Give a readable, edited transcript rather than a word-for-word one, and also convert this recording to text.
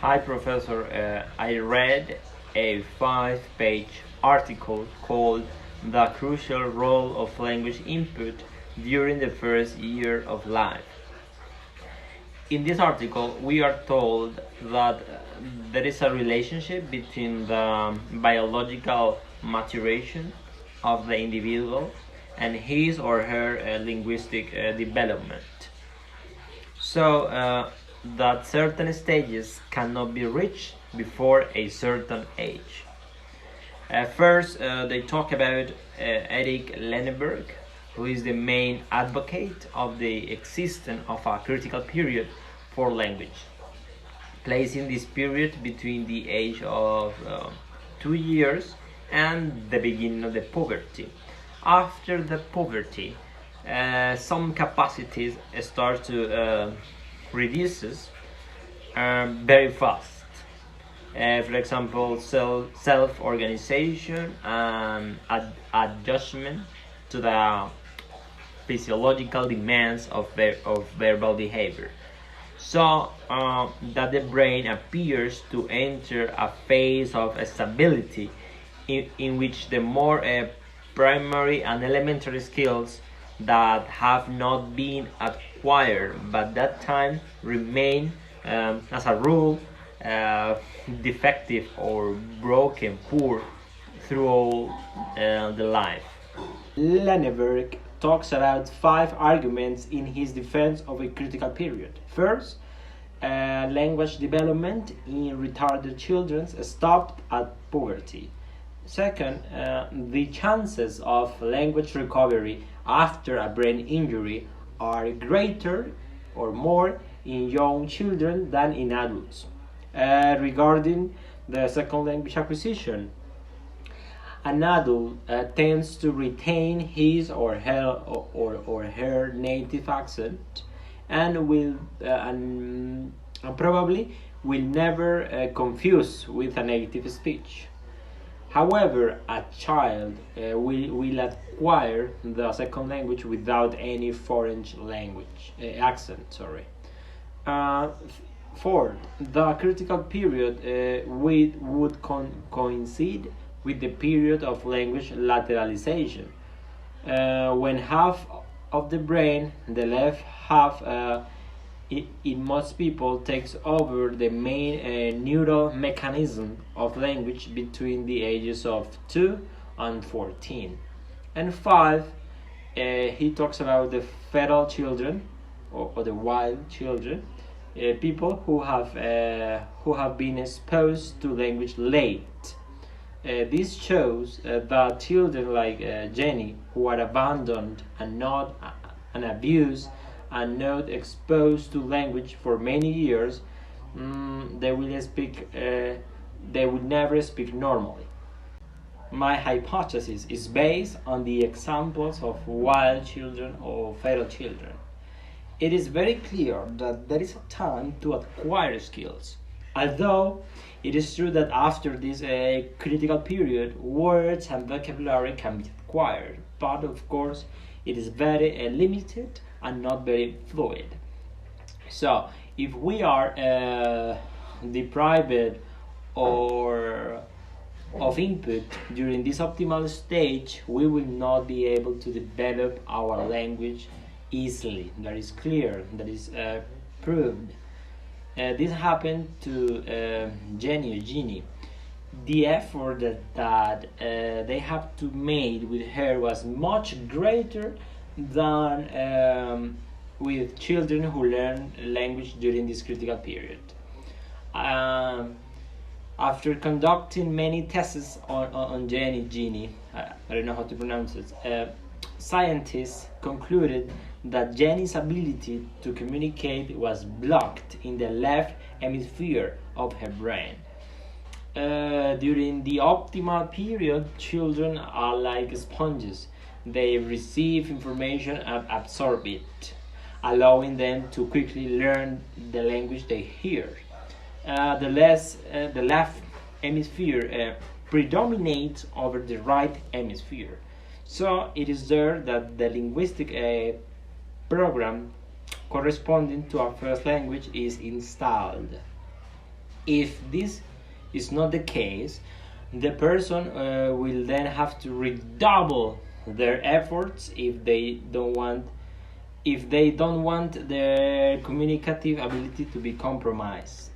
Hi, Professor. I read a 5-page article called The Crucial Role of Language Input During the First Year of Life. In this article, we are told that there is a relationship between the biological maturation of the individual and his or her linguistic development. So, that certain stages cannot be reached before a certain age. First, they talk about Eric Lenneberg, who is the main advocate of the existence of a critical period for language, placing this period between the age of 2 years and the beginning of the puberty. After the puberty, some capacities start to reduces very fast. For example, self-organization and adjustment to the physiological demands of verbal behavior. So that the brain appears to enter a phase of stability in which the more primary and elementary skills that have not been acquired but that time remain as a rule defective or broken poor through the life. Lenneberg talks about 5 arguments in his defense of a critical period. First, language development in retarded children stopped at puberty. Second, the chances of language recovery after a brain injury are greater or more in young children than in adults. Regarding the second language acquisition, an adult tends to retain his or her native accent and will and probably will never confuse with a native speech. However, a child will acquire the second language without any foreign language accent. Fourth, the critical period would coincide with the period of language lateralization, when half of the brain, the left half, in most people takes over the main neural mechanism of language between the ages of 2 and 14. And 5, he talks about the fetal children or the wild children, people who have been exposed to language late. This shows that children like Jenny, who are abandoned and not and abused and not exposed to language for many years, they will never speak normally. My hypothesis is based on the examples of wild children or fetal children. It is very clear that there is a time to acquire skills, although it is true that after this critical period, words and vocabulary can be acquired, but of course it is very limited and not very fluid. So if we are deprived or of input during this optimal stage, we will not be able to develop our language easily. That is clear, that is proved. This happened to Jenny or Ginny. The effort that they have to make with her was much greater than with children who learn language during this critical period. After conducting many tests on Ginny, I don't know how to pronounce it, scientists concluded that Jenny's ability to communicate was blocked in the left hemisphere of her brain. During the optimal period, children are like sponges. They receive information and absorb it, allowing them to quickly learn the language they hear. The left hemisphere predominates over the right hemisphere. So it is there that the linguistic program corresponding to our first language is installed. If this is not the case, the person will then have to redouble their efforts if they don't want their communicative ability to be compromised.